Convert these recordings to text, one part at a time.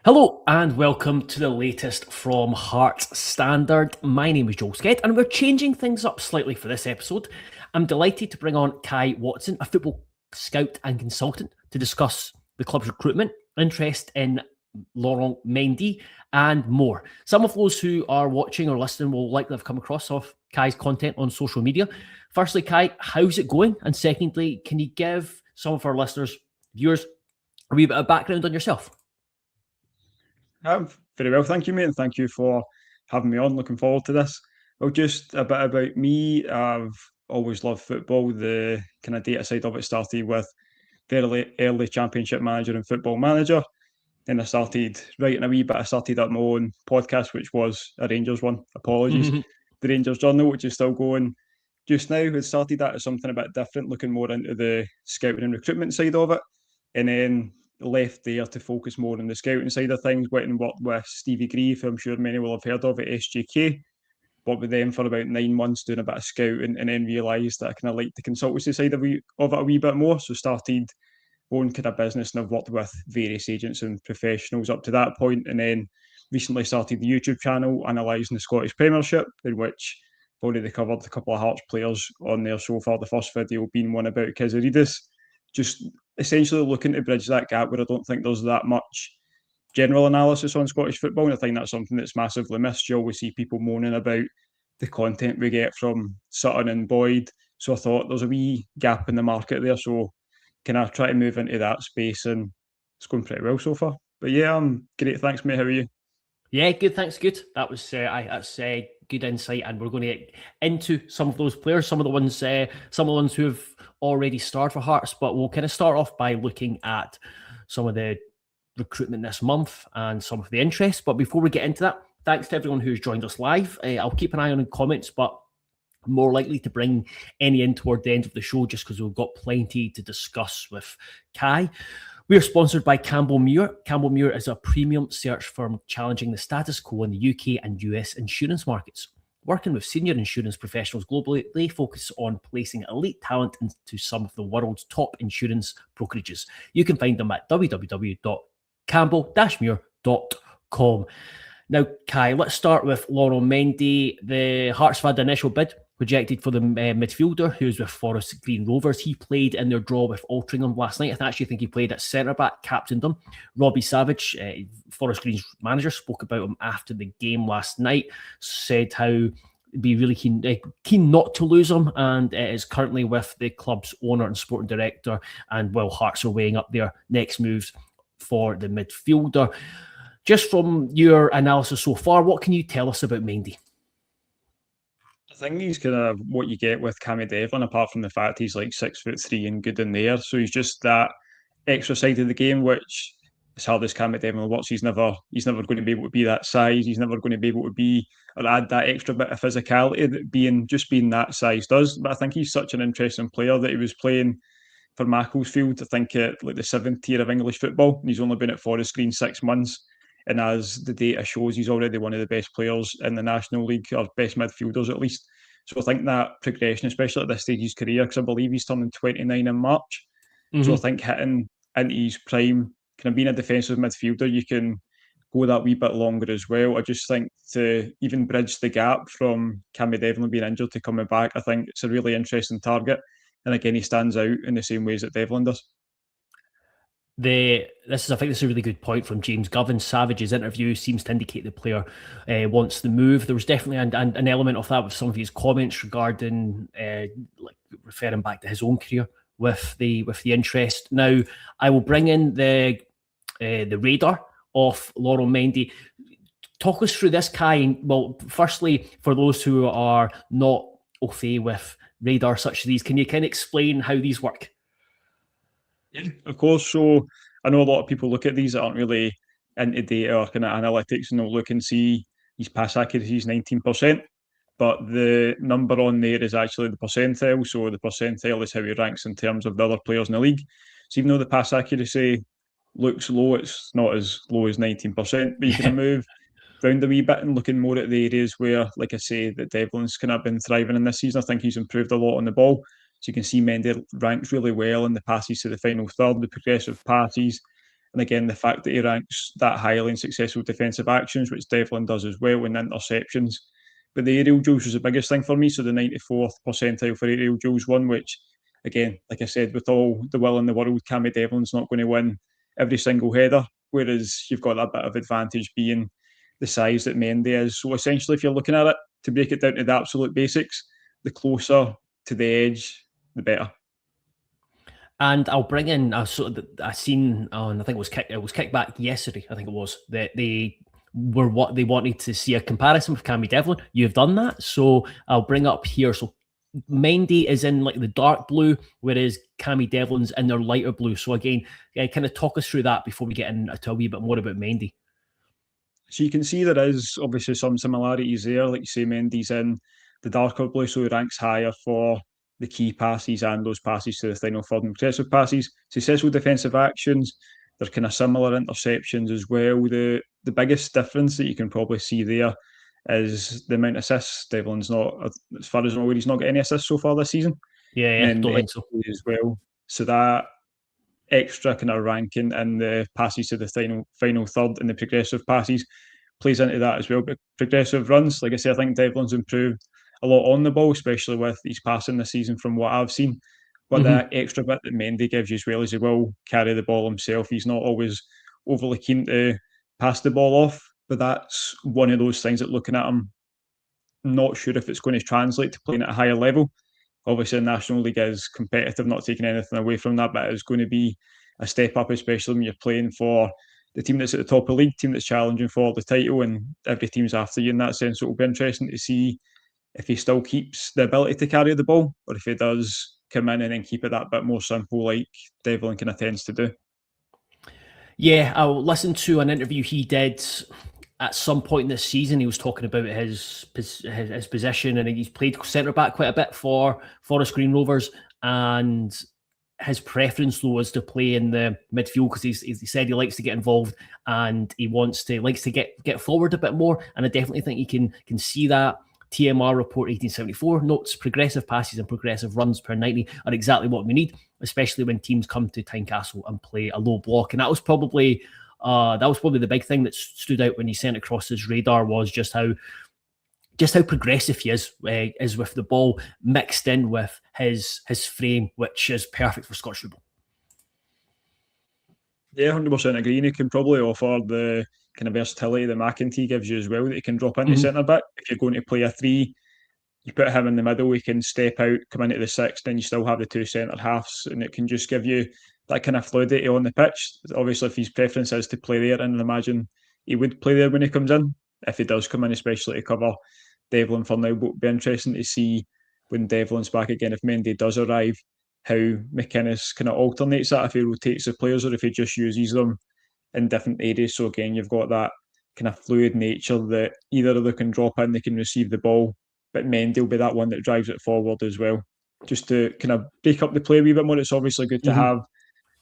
Hello and welcome to the latest from Hearts Standard. My name is Joel Sked and we're changing things up slightly for this episode. I'm delighted to bring on Kai Watson, a football scout and consultant, to discuss the club's recruitment, interest in Laurent Mendy and more. Some of those who are watching or listening will likely have come across some of Kai's content on social media. Firstly, Kai, how's it going? And secondly, can you give some of our listeners, viewers, a wee bit of background on yourself? Very well, thank you, mate, and thank you for having me on. Looking forward to this. Well, just a bit about me. I've always loved football. The kind of data side of it started with very early Championship Manager and Football Manager. Then I started writing a wee bit. I started up my own podcast, which was a Rangers one. Apologies. The Rangers Journal, which is still going just now. Had started that as something a bit different, looking more into the scouting and recruitment side of it. And then left there to focus more on the scouting side of things. Went and worked with Stevie Grieve, who I'm sure many will have heard of at SJK. Worked with them for about 9 months doing a bit of scouting, and then realised that I kind of liked the consultancy side of it a wee bit more. So started own kind of business, and I've worked with various agents and professionals up to that point, and then recently started the YouTube channel analysing the Scottish Premiership, in which I've already covered a couple of Hearts players on there so far. The first video being one about Kizaridis, just essentially looking to bridge that gap where I don't think there's that much general analysis on Scottish football, and I think that's something that's massively missed. You always see people moaning about the content we get from Sutton and Boyd, so I thought there's a wee gap in the market there, so can I try to move into that space, and it's going pretty well so far. But yeah, I'm great. Thanks, mate. How are you? Yeah, good. Thanks. Good. That was that's good insight, and we're going to get into some of those players, some of the ones who have already starred for Hearts. But we'll kind of start off by looking at some of the recruitment this month and some of the interest. But before we get into that, thanks to everyone who's joined us live. I'll keep an eye on the comments, but more likely to bring any in toward the end of the show just because we've got plenty to discuss with Kai. We are sponsored by Campbell Muir. Campbell Muir is a premium search firm challenging the status quo in the UK and US insurance markets. Working with senior insurance professionals globally, they focus on placing elite talent into some of the world's top insurance brokerages. You can find them at www.campbell-muir.com. Now, Kai, let's start with Laurel Mendy. The Hearts had the initial bid projected for the midfielder who's with Forest Green Rovers. He played in their draw with Altrincham last night. I actually think he played at centre-back, captained them. Robbie Savage, Forest Green's manager, spoke about him after the game last night, said how be really keen not to lose him, and is currently with the club's owner and sporting director, and well, Hearts are weighing up their next moves for the midfielder. Just from your analysis so far, what can you tell us about Mendy? I think he's kind of what you get with Cammy Devlin, apart from the fact he's like 6'3" and good in the air. So he's just that extra side of the game, which as hard as Cammy Devlin works, he's never going to be able to be that size. He's never going to be able to be or add that extra bit of physicality that being that size does. But I think he's such an interesting player that he was playing for Macclesfield, I think at like the 7th tier of English football. And he's only been at Forest Green 6 months. And as the data shows, he's already one of the best players in the National League, or best midfielders at least. So I think that progression, especially at this stage of his career, because I believe he's turning 29 in March. So I think hitting into his prime, kind of being a defensive midfielder, you can go that wee bit longer as well. I just think to even bridge the gap from Cammy Devlin being injured to coming back, I think it's a really interesting target. And again, he stands out in the same ways that Devlin does. I think this is a really good point from James Govan. Savage's interview seems to indicate the player wants the move. There was definitely an element of that with some of his comments regarding like referring back to his own career with the interest. Now, I will bring in the radar of Laurel Mendy. Talk us through this, Kai. Well, firstly, for those who are not au fait with radar such as these, can you kind of explain how these work? Yeah, of course. So I know a lot of people look at these that aren't really into data or kind of analytics, and they'll look and see his pass accuracy is 19%. But the number on there is actually the percentile. So the percentile is how he ranks in terms of the other players in the league. So even though the pass accuracy looks low, it's not as low as 19%. But you can move around a wee bit and looking more at the areas where, like I say, that Devlin's kind of been thriving in this season. I think he's improved a lot on the ball. So you can see Mendy ranks really well in the passes to the final third, the progressive passes, And again, the fact that he ranks that highly in successful defensive actions, which Devlin does as well, and interceptions. But the aerial duels was the biggest thing for me. So the 94th percentile for aerial duels one, which, again, like I said, with all the will in the world, Cammy Devlin's not going to win every single header. Whereas you've got that bit of advantage being the size that Mendy is. So essentially, if you're looking at it, to break it down to the absolute basics, the closer to the edge, the better. And I'll bring in I seen on, I think it was kicked back yesterday. I think it was that they were what they wanted to see a comparison with Cammy Devlin. You've done that, so I'll bring up here. So Mendy is in like the dark blue, whereas Cammy Devlin's in their lighter blue. So again, kind of talk us through that before we get into a wee bit more about Mendy. So you can see there is obviously some similarities there. Like you say, Mendy's in the darker blue, so he ranks higher for the key passes and those passes to the final third and progressive passes. Successful defensive actions, they're kind of similar interceptions as well. The biggest difference that you can probably see there is the amount of assists. Devlin's not, as far as I'm aware, he's not got any assists so far this season. Yeah, And then don't think so. as well. So that extra kind of ranking in the passes to the final third and the progressive passes plays into that as well. But progressive runs, like I say, I think Devlin's improved a lot on the ball, especially with his passing this season from what I've seen. But that extra bit that Mendy gives you as well is he will carry the ball himself. He's not always overly keen to pass the ball off, but that's one of those things that looking at him, not sure if it's going to translate to playing at a higher level. Obviously, the National League is competitive, not taking anything away from that, but it's going to be a step up, especially when you're playing for the team that's at the top of the league, team that's challenging for the title, and every team's after you in that sense. So it'll be interesting to see if he still keeps the ability to carry the ball, or if he does come in and then keep it that bit more simple, like Devlin kind of tends to do. Yeah, I'll listen to an interview he did at some point in this season. He was talking about his position, and he's played centre back quite a bit for Forest Green Rovers, and his preference though is to play in the midfield because he said he likes to get involved and he likes to get forward a bit more, and I definitely think he can see that. TMR report 1874 notes progressive passes and progressive runs per 90 are exactly what we need, especially when teams come to Tynecastle and play a low block. And that was probably the big thing that stood out when he sent across his radar, was just how progressive he is with the ball mixed in with his frame, which is perfect for Scottish football. Yeah, 100% agree. And he can probably offer the kind of versatility that McEntee gives you as well, that he can drop into centre back. If you're going to play a three, you put him in the middle, he can step out, come into the six, then you still have the two centre halves, and it can just give you that kind of fluidity on the pitch. Obviously, if his preference is to play there, and I imagine he would play there when he comes in, if he does come in, especially to cover Devlin for now. But it'll be interesting to see when Devlin's back again, if Mendy does arrive, how McInnes kind of alternates that, if he rotates the players or if he just uses them in different areas. So again, you've got that kind of fluid nature that either of them can drop in, they can receive the ball, but Mendy will be that one that drives it forward as well, just to kind of break up the play a wee bit more. It's obviously good to have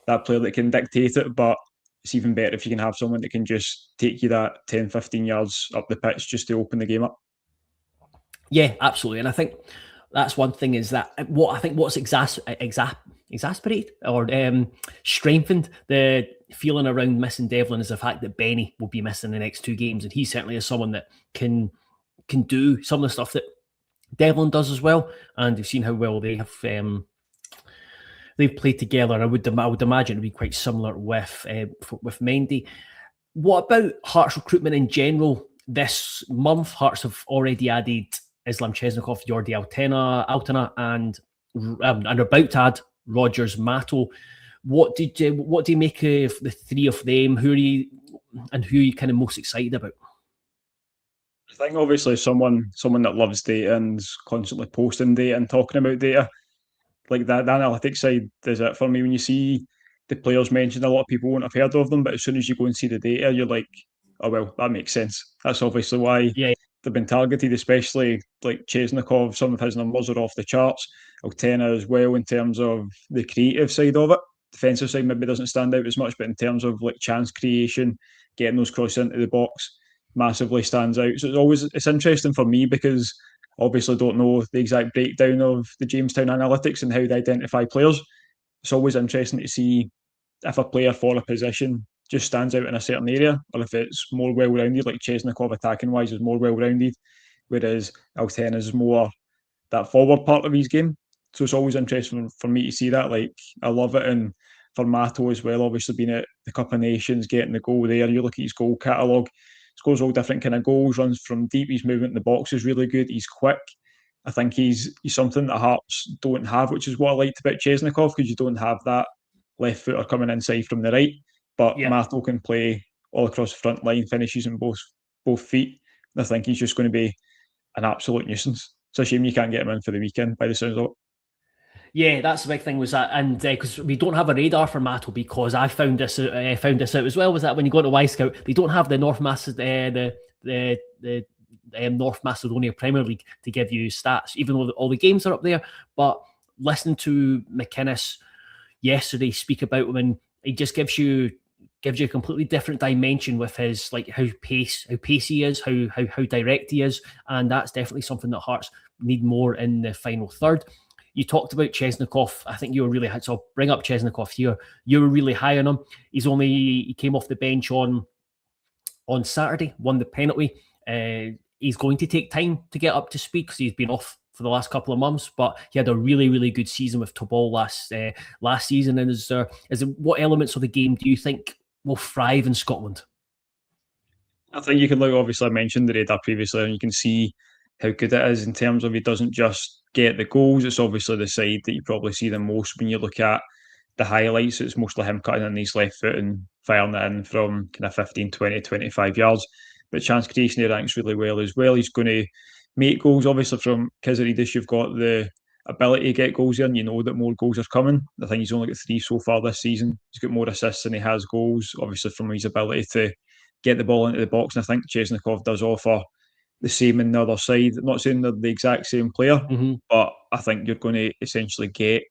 that player that can dictate it, but it's even better if you can have someone that can just take you that 10, 15 yards up the pitch just to open the game up. Yeah, absolutely. And I think that's one thing, is that what's exasperated or strengthened the feeling around missing Devlin is the fact that Benny will be missing the next two games, and he certainly is someone that can do some of the stuff that Devlin does as well. And you've seen how well they have they've played together. I would imagine it'd be quite similar with Mendy. What about Hearts recruitment in general? This month, Hearts have already added Islam Chesnokov, Jordi Altena, and are about to add Rogers Mato. What do you make of the three of them? Who are you kind of most excited about? I think obviously someone that loves data and is constantly posting data and talking about data, like that, the analytics side is it for me. When you see the players mentioned, a lot of people won't have heard of them, but as soon as you go and see the data, you're like, oh well, that makes sense. That's obviously why they've been targeted, especially like Chesnokov. Some of his numbers are off the charts. Altena as well, in terms of the creative side of it. Defensive side maybe doesn't stand out as much, but in terms of like chance creation, getting those crosses into the box, massively stands out. So it's interesting for me because obviously don't know the exact breakdown of the Jamestown analytics and how they identify players. It's always interesting to see if a player for a position just stands out in a certain area, or if it's more well-rounded, like Chesnokov attacking-wise is more well-rounded, whereas Altena is more that forward part of his game. So it's always interesting for me to see that. Like, I love it. And for Mato as well, obviously being at the Cup of Nations, getting the goal there, you look at his goal catalogue, scores all different kind of goals, runs from deep, his movement in the box is really good, he's quick. I think he's something that Hearts don't have, which is what I liked about Chesnokov, because you don't have that left footer coming inside from the right. But Yeah. Mato can play all across the front line, finishes in both feet. I think he's just going to be an absolute nuisance. It's a shame you can't get him in for the weekend by the sounds of it. Yeah, that's the big thing was that, and because we don't have a radar for Mato, because I found this out as well, was that when you go to Y Scout, they don't have the North Macedonia Premier League to give you stats, even though all the games are up there. But listening to McInnes yesterday speak about him, and he just gives you a completely different dimension with his, like, how pacey he is, how direct he is, and that's definitely something that Hearts need more in the final third. You talked about Chesnokov. I think you were really high. So I'll bring up Chesnokov here. You were really high on him. He came off the bench on Saturday, won the penalty. He's going to take time to get up to speed because he's been off for the last couple of months, but he had a really, really good season with Tobol last season. And what elements of the game do you think will thrive in Scotland? I think you can look, obviously, I mentioned the radar previously, and you can see how good it is in terms of he doesn't just get the goals. It's obviously the side that you probably see the most when you look at the highlights. It's mostly him cutting in his left foot and firing it in from kind of 15, 20, 25 yards. But chance creation, he ranks really well as well. He's going to make goals. Obviously, from Kizaridis, you've got the ability to get goals in. You know that more goals are coming. I think he's only got 3 so far this season. He's got more assists than he has goals, obviously, from his ability to get the ball into the box. And I think Chesnokov does offer the same in the other side. I'm not saying they're the exact same player, Mm-hmm. but I think you're going to essentially get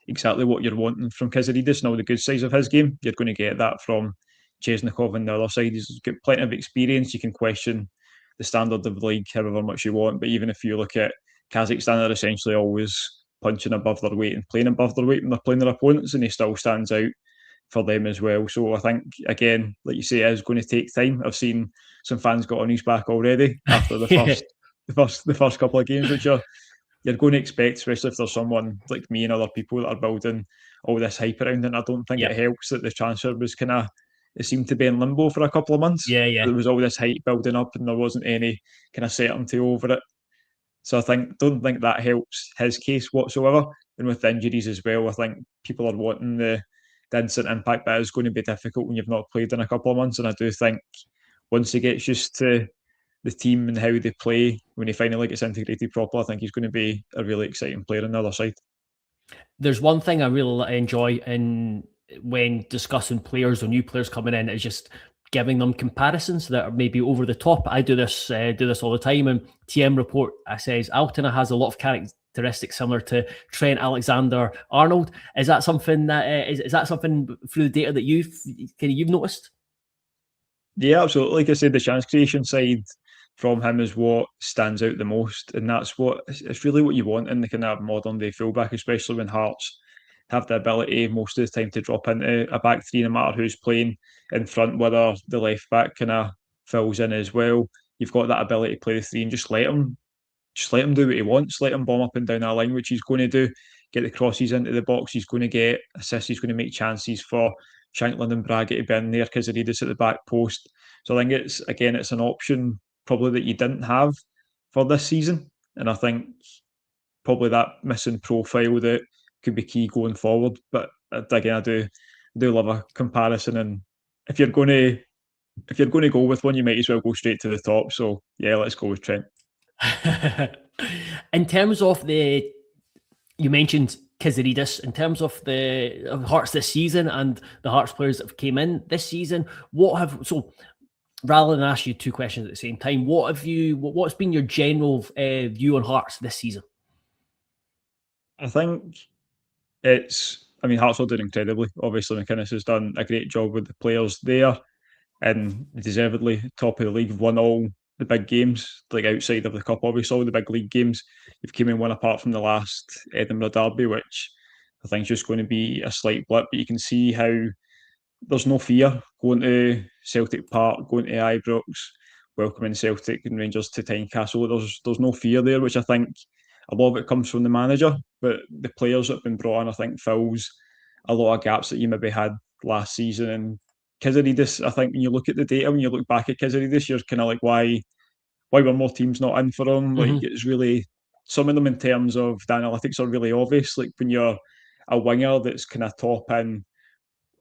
exactly what you're wanting from Kizaridis and all the good sides of his game. You're going to get that from Chesnokov on the other side. He's got plenty of experience. You can question the standard of the league however much you want, but even if you look at Kazakhstan, they're essentially always punching above their weight and playing above their weight when they're playing their opponents, and he still stands out for them as well. So I think, again, like you say, it is going to take time. I've seen some fans got on his back already after the first couple of games, which you're going to expect, especially if there's someone like me and other people that are building all this hype around it. And I don't think Yeah. it helps that the transfer was it seemed to be in limbo for a couple of months. Yeah. There was all this hype building up and there wasn't any kind of certainty over it. So don't think that helps his case whatsoever. And with injuries as well, I think people are wanting the instant impact, but it's going to be difficult when you've not played in a couple of months. And I do think once he gets used to the team and how they play, when he finally gets integrated properly, I think he's going to be a really exciting player on the other side. There's one thing I really enjoy when discussing players or new players coming in, is just giving them comparisons that are maybe over the top. I do this all the time, and TM report says Altena has a lot of characteristics similar to Trent Alexander-Arnold. Is that something that is that something through the data that you've noticed? Yeah, absolutely. Like I said, the chance creation side from him is what stands out the most, and it's really what you want in the kind of modern day fullback, especially when Hearts have the ability most of the time to drop into a back three, no matter who's playing in front, whether the left back kind of fills in as well. You've got that ability to play the three and just let him do what he wants. Let him bomb up and down our line, which he's going to do. Get the crosses into the box. He's going to get assists. He's going to make chances for Shankland and Braga to be in there because Aridis at the back post. So I think it's an option probably that you didn't have for this season. And I think probably that missing profile that could be key going forward. But again, I do love a comparison. And if you're going to go with one, you might as well go straight to the top. So yeah, let's go with Trent. In terms of you mentioned Kizaridis, in terms of the Hearts this season and the Hearts players that came in this season, rather than ask you 2 questions at the same time, what's been your general view on Hearts this season? I think Hearts are doing incredibly. Obviously, McInnes has done a great job with the players there, and deservedly top of the league. Won all the big games, like outside of the cup, obviously all the big league games. You've came in one apart from the last Edinburgh derby, which I think is just going to be a slight blip. But you can see how there's no fear going to Celtic Park, going to Ibrox, welcoming Celtic and Rangers to Tynecastle. There's no fear there, which I think a lot of it comes from the manager, but the players that have been brought in, I think, fills a lot of gaps that you maybe had last season. And Kizaridis, I think when you look at the data, when you look back at Kizaridis, you're kind of like, why were more teams not in for him? Like, it's really, some of them in terms of the analytics are really obvious. Like when you're a winger that's kind of top in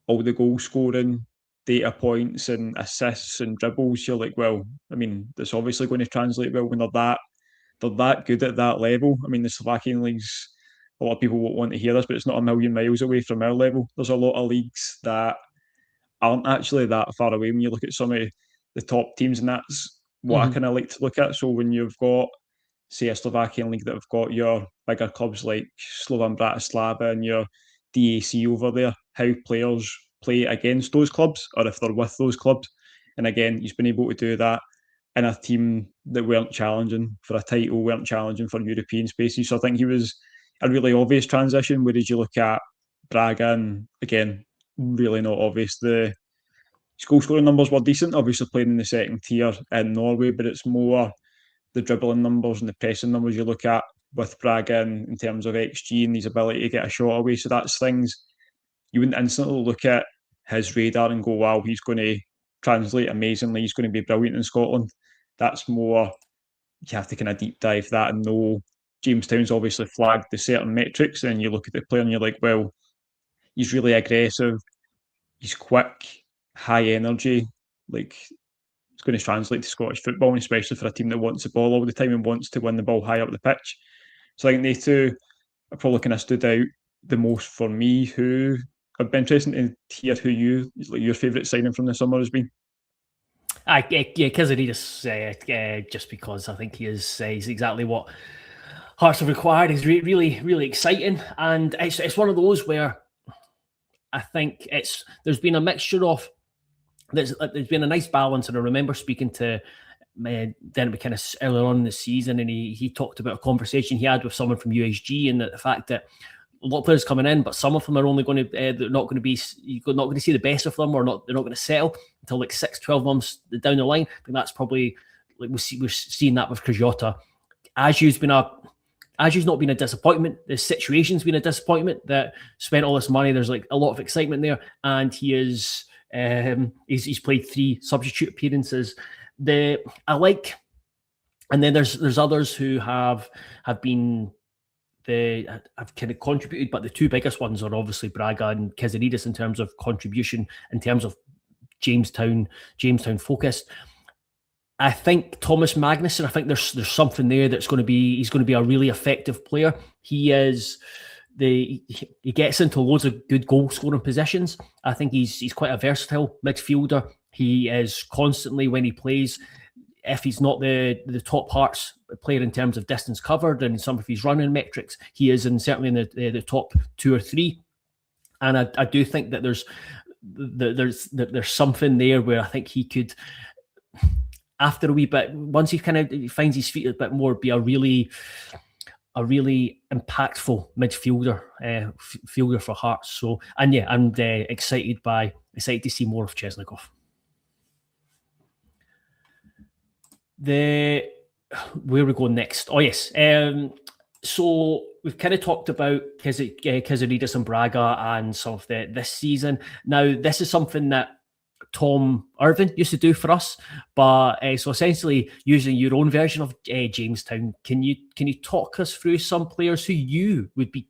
all the goal scoring data points and assists and dribbles, you're like, well, I mean, that's obviously going to translate well when they're that good at that level. I mean, the Slovakian leagues, a lot of people won't want to hear this, but it's not a million miles away from our level. There's a lot of leagues that aren't actually that far away when you look at some of the top teams, and that's what I kind of like to look at. So when you've got, say, a Slovakian league that have got your bigger clubs like Slovan Bratislava and your DAC over there, how players play against those clubs or if they're with those clubs. And again, he's been able to do that in a team that weren't challenging for a title, weren't challenging for European spaces. So I think he was a really obvious transition. Whereas you look at Braga, and again, really not obvious. The goal scoring numbers were decent, obviously playing in the second tier in Norway, but it's more the dribbling numbers and the pressing numbers you look at with Braga in terms of XG and his ability to get a shot away. So that's things you wouldn't instantly look at his radar and go, wow, he's going to translate amazingly, he's going to be brilliant in Scotland. That's more, you have to kind of deep dive that and know Jamestown's obviously flagged the certain metrics, and you look at the player and you're like, well, he's really aggressive, he's quick, high energy, like it's going to translate to Scottish football, and especially for a team that wants the ball all the time and wants to win the ball high up the pitch. So I think they two are probably kind of stood out the most for me. Who I'd be interested to hear who your favourite signing from the summer has been. Kizaridis, just because I think he's exactly what Hearts have required. He's really, really exciting, and it's one of those where I think there's been a mixture of there's been a nice balance, and I remember speaking to Dennis McInnes earlier on in the season, and he talked about a conversation he had with someone from USG, and the fact that a lot of players coming in, but some of them are only going to they're not going to be, you're not going to see the best of them, or not, they're not going to settle until like 6-12 months down the line. I think that's probably, like we're seeing that with Krajota. Aju's not been a disappointment. The situation's been a disappointment. That spent all this money. There's like a lot of excitement there, and he's played 3 substitute appearances. And then there's others who have been have kind of contributed, but the 2 biggest ones are obviously Braga and Kizaridis in terms of contribution, in terms of Jamestown focused. I think Thomas Magnuson, I think there's something there he's going to be a really effective player. He gets into loads of good goal scoring positions. I think he's quite a versatile midfielder. He is constantly, when he plays, if he's not the top Hearts player in terms of distance covered and some of his running metrics, he is certainly in the top 2 or 3. And I do think that there's something there where I think he could, after a wee bit, once he kind of finds his feet a bit more, be a really impactful midfielder for Hearts. So, and yeah, I'm excited to see more of Chesnokov. Where we go next? Oh yes. So we've kind of talked about Kizaridis and Braga and some of this season. Now this is something that Tom Irvin used to do for us, but so essentially using your own version of Jamestown, can you talk us through some players who you'd be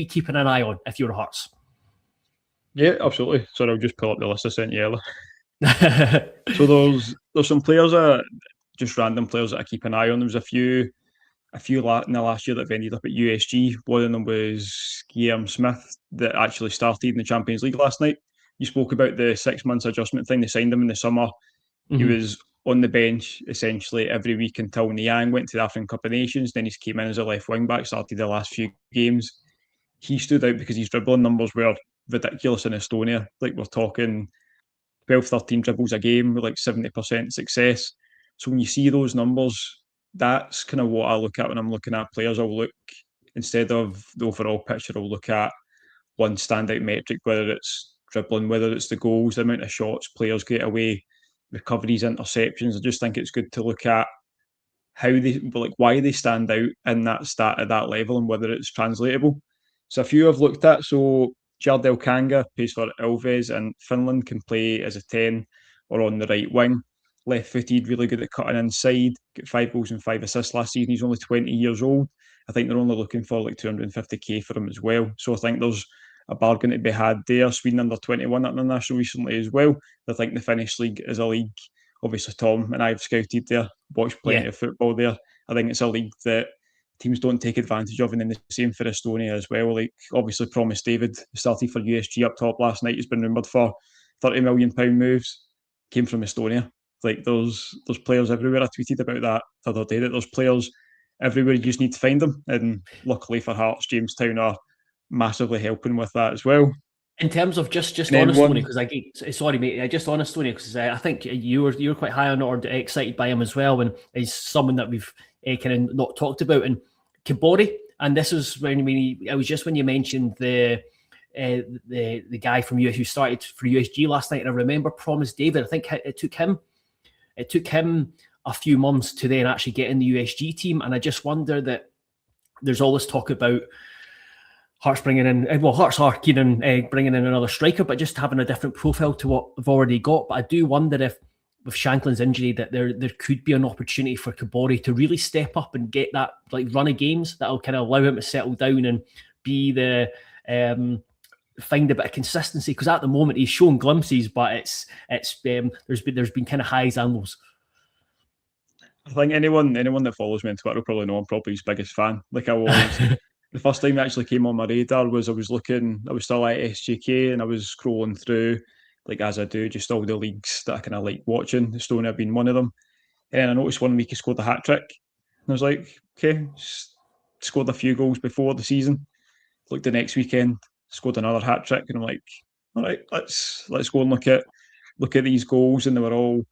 keeping an eye on if you're Hearts? Yeah, absolutely. Sorry, I'll just pull up the list I sent you earlier. So there's some players just random players that I keep an eye on. There was a few in the last year that have ended up at USG. One of them was Guillaume Smith that actually started in the Champions League last night. You spoke about the 6 months adjustment thing. They signed him in the summer. Mm-hmm. He was on the bench essentially every week until Niang went to the African Cup of Nations. Then he came in as a left wing back, started the last few games. He stood out because his dribbling numbers were ridiculous in Estonia. Like we're talking 12, 13 dribbles a game with like 70% success. So when you see those numbers, that's kind of what I look at when I'm looking at players. I'll look, instead of the overall picture, I'll look at one standout metric, whether it's dribbling, whether it's the goals, the amount of shots players get away, recoveries, interceptions. I just think it's good to look at how they why they stand out in that stat at that level and whether it's translatable. So a few I've looked at. So Jardel Kanga plays for Ilves and Finland, can play as a 10 or on the right wing. Left footed, really good at cutting inside, got 5 goals and 5 assists last season. He's only 20 years old. I think they're only looking for like 250k for him as well. So I think there's a bargain to be had there. Sweden under 21 international recently as well. I think the Finnish league is a league, obviously Tom and I've scouted there, watched plenty of football there. I think it's a league that teams don't take advantage of, and then the same for Estonia as well. Like obviously Promise David started for USG up top last night. He's been rumoured for £30 million moves. Came from Estonia. Like there's players everywhere. I tweeted about that the other day, that there's players everywhere. You just need to find them. And luckily for Hearts, Jamestown are massively helping with that as well. In terms of just on Estonia, because sorry mate, just on Estonia, because I think you were quite high on it or excited by him as well, and he's someone that we've kind of not talked about. And Kibori, and this was it was just when you mentioned the guy from US who started for USG last night, and I remember Promise David. I think it took him a few months to then actually get in the USG team, and I just wonder that there's always talk about Hearts bringing in, Hearts are keen on bringing in another striker, but just having a different profile to what they've already got. But I do wonder if with Shanklin's injury that there could be an opportunity for Kibori to really step up and get that like run of games that'll kind of allow him to settle down and be the find a bit of consistency, because at the moment he's shown glimpses, but there's been kind of highs and lows. I think anyone that follows me on Twitter will probably know I'm probably his biggest fan. Like I was. The first time it actually came on my radar was I was still at SJK and I was scrolling through, like as I do, just all the leagues that I kind of like watching, Estonia being one of them. And I noticed one week he scored a hat-trick. And I was like, okay, scored a few goals before the season. Looked the next weekend, scored another hat-trick. And I'm like, all right, let's go and look at these goals. And they were all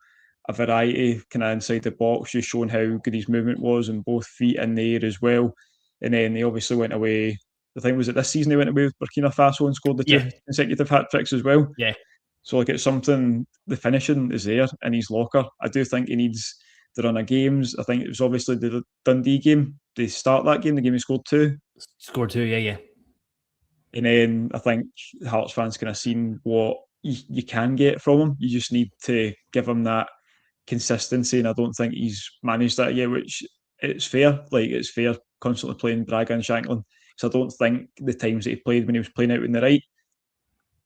a variety kind of inside the box, just showing how good his movement was and both feet in the air as well. And then they obviously went away. I think was it this season they went away with Burkina Faso and scored the 2 consecutive hat tricks as well. Yeah. So like it's something, the finishing is there in his locker. I do think he needs the run of games. I think it was obviously the Dundee game. They start that game, the game he scored 2. Scored 2, yeah. And then I think Hearts fans kind of seen what you can get from him. You just need to give him that consistency, and I don't think he's managed that yet, which it's fair. Like it's fair constantly playing Braga and Shanklin. So I don't think the times that he played when he was playing out in the right,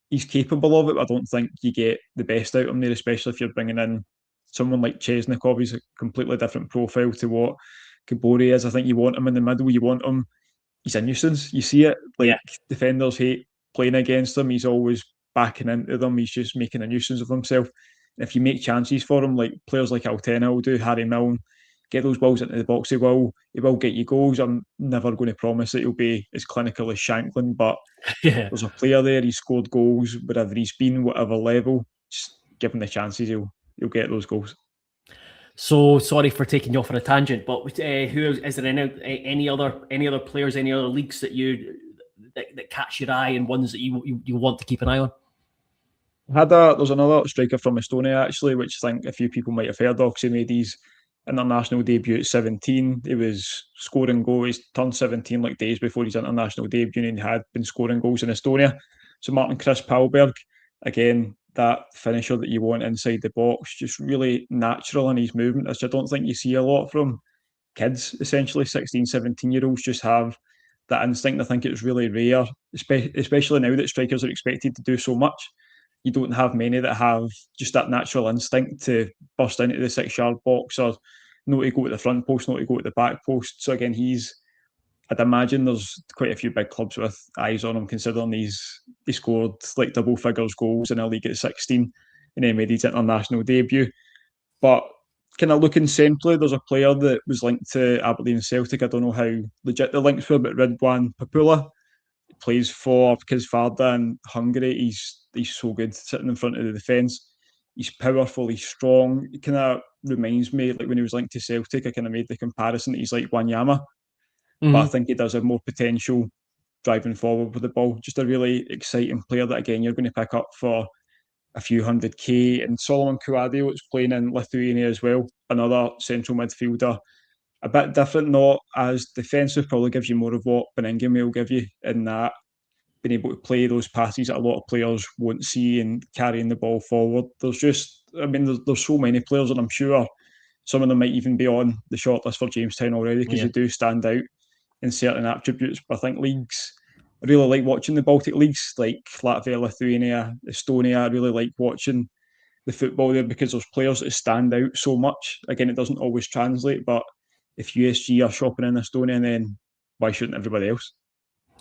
he's capable of it, but I don't think you get the best out of him there, especially if you're bringing in someone like Chesnokov. He's a completely different profile to what Kibori is. I think you want him in the middle. You want him. He's a nuisance. You see it. Defenders hate playing against him. He's always backing into them. He's just making a nuisance of himself. If you make chances for him, like players like Altena will do, Harry Milne, get those balls into the box, he will get you goals. I'm never going to promise that he'll be as clinical as Shanklin, but there's a player there, he's scored goals wherever he's been, whatever level. Just give him the chances, he'll get those goals. So sorry for taking you off on a tangent, but who is there any other players, any other leagues that that catch your eye and ones that you want to keep an eye on? There's another striker from Estonia actually, which I think a few people might have heard of. He made his international debut at 17. He was scoring goals. He turned 17 like days before his international debut, and he had been scoring goals in Estonia. So Martin Chris Palberg, again, that finisher that you want inside the box, just really natural in his movement, which I don't think you see a lot from kids, essentially 16, 17-year-olds just have that instinct. I think it's really rare, especially now that strikers are expected to do so much. You don't have many that have just that natural instinct to burst into the 6-yard box or know to go to the front post, know to go to the back post. So again, I'd imagine there's quite a few big clubs with eyes on him, considering he scored like double figures goals in a league at 16 and then made his international debut. But kind of looking centrally, there's a player that was linked to Aberdeen Celtic. I don't know how legit the links were, but Ridwan Papula plays for Kisvarda in Hungary. He's so good sitting in front of the defence. He's powerful, he's strong. He kind of reminds me, like when he was linked to Celtic, I kind of made the comparison that he's like Wanyama. But I think he does have more potential driving forward with the ball. Just a really exciting player that, again, you're going to pick up for a few 100k. And Solomon Kouadio is playing in Lithuania as well, another central midfielder. A bit different, not as defensive, probably gives you more of what Benningham will give you in that, being able to play those passes that a lot of players won't see and carrying the ball forward. There's so many players, and I'm sure some of them might even be on the shortlist for Jamestown already, because they do stand out in certain attributes. But I think leagues, I really like watching the Baltic leagues, like Latvia, Lithuania, Estonia. I really like watching the football there, because there's players that stand out so much. Again, it doesn't always translate, but if USG are shopping in Estonia, then why shouldn't everybody else?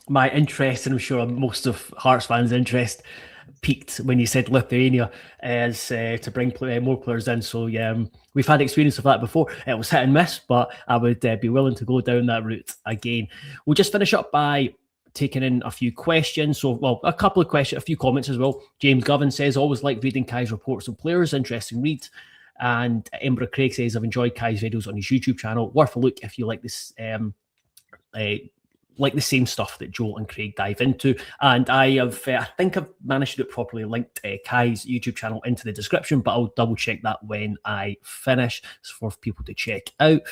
My interest, and I'm sure most of Hearts fans' interest, peaked when you said Lithuania as to bring more players in. So yeah, we've had experience of that before. It was hit and miss, but I would be willing to go down that route again. We'll just finish up by taking in a few questions. So, well, a couple of questions, a few comments as well. James Govan says, always like reading Kai's reports on players. Interesting read. And Embra Craig says, I've enjoyed Kai's videos on his YouTube channel. Worth a look if you like this, like the same stuff that Joel and Craig dive into. And I think I've managed to do it properly, linked Kai's YouTube channel into the description, but I'll double check that when I finish. It's for people to check out.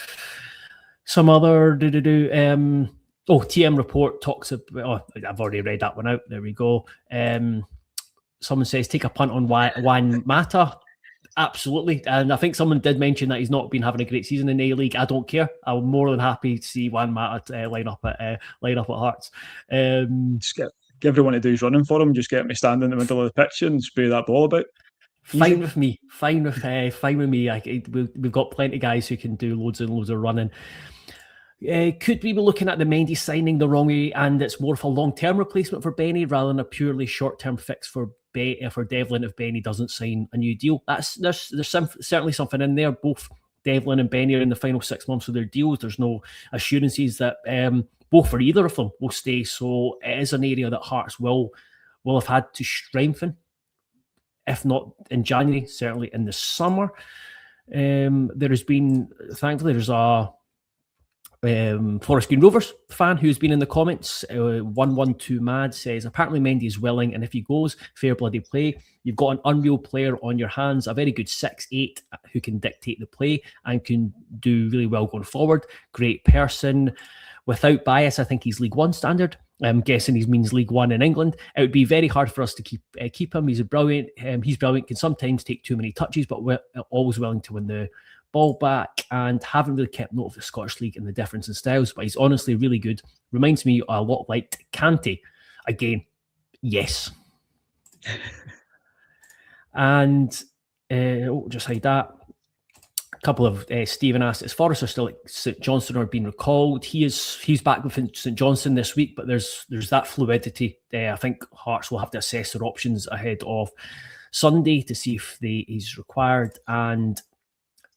Some other TM report talks about, I've already read that one out. There we go. Someone says, take a punt on Juan Mata. Absolutely. And I think someone did mention that he's not been having a great season in A-League. I don't care. I'm more than happy to see Juan Mata line up at Hearts. Just get everyone to do his running for him. Just get me standing in the middle of the pitch and spray that ball about. Fine with me. Fine with me. We've got plenty of guys who can do loads and loads of running. Could we be looking at the Mendy signing the wrong way, and it's more of a long-term replacement for Benny rather than a purely short-term fix for Devlin if Benny doesn't sign a new deal? There's certainly something in there. Both Devlin and Benny are in the final 6 months of their deals. There's no assurances that both or either of them will stay. So it is an area that Hearts will have had to strengthen, if not in January, certainly in the summer. There has been, thankfully, there's a Forest Green Rovers fan who's been in the comments. 112 Mad says, apparently Mendy is willing, and if he goes, fair bloody play. You've got an unreal player on your hands, a very good 6'8" who can dictate the play and can do really well going forward. Great person. Without bias, I think he's League One standard. I'm guessing he means League One in England. It would be very hard for us to keep him. He's brilliant. He's brilliant. Can sometimes take too many touches, but we're always willing to win the ball back, and haven't really kept note of the Scottish League and the difference in styles, but he's honestly really good. Reminds me a lot like Kante. Again, yes. And just hide that. A couple of Stephen asked, is Forrester still at St Johnstone or being recalled? He's back with St Johnstone this week, but there's that fluidity. I think Hearts will have to assess their options ahead of Sunday to see if he's required. And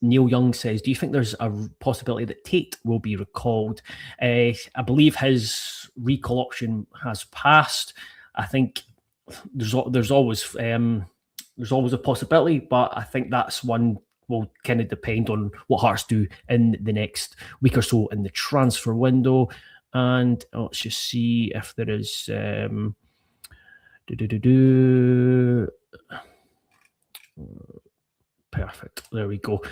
Neil Young says, do you think there's a possibility that Tate will be recalled? I believe his recall option has passed. I think there's always a possibility, but I think that's one will kind of depend on what Hearts do in the next week or so in the transfer window. And let's just see if there is perfect. There we go.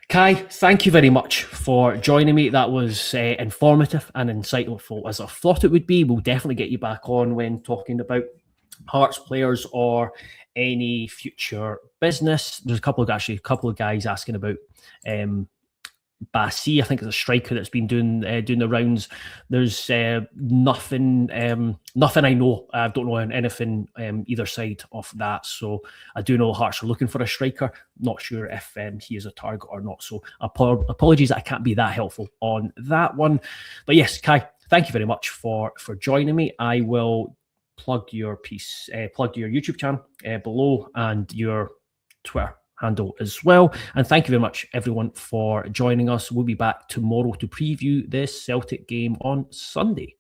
Kai, thank you very much for joining me. That was informative and insightful as I thought it would be. We'll definitely get you back on when talking about Hearts players or any future business. There's a couple of guys asking about Bassi. I think it's a striker that's been doing the rounds. There's nothing I know. I don't know anything either side of that. So I do know Hearts are looking for a striker. Not sure if he is a target or not. So apologies that I can't be that helpful on that one. But yes, Kai, thank you very much for joining me. I will plug your YouTube channel below and your Twitter handle as well. And thank you very much, everyone, for joining us. We'll be back tomorrow to preview this Celtic game on Sunday.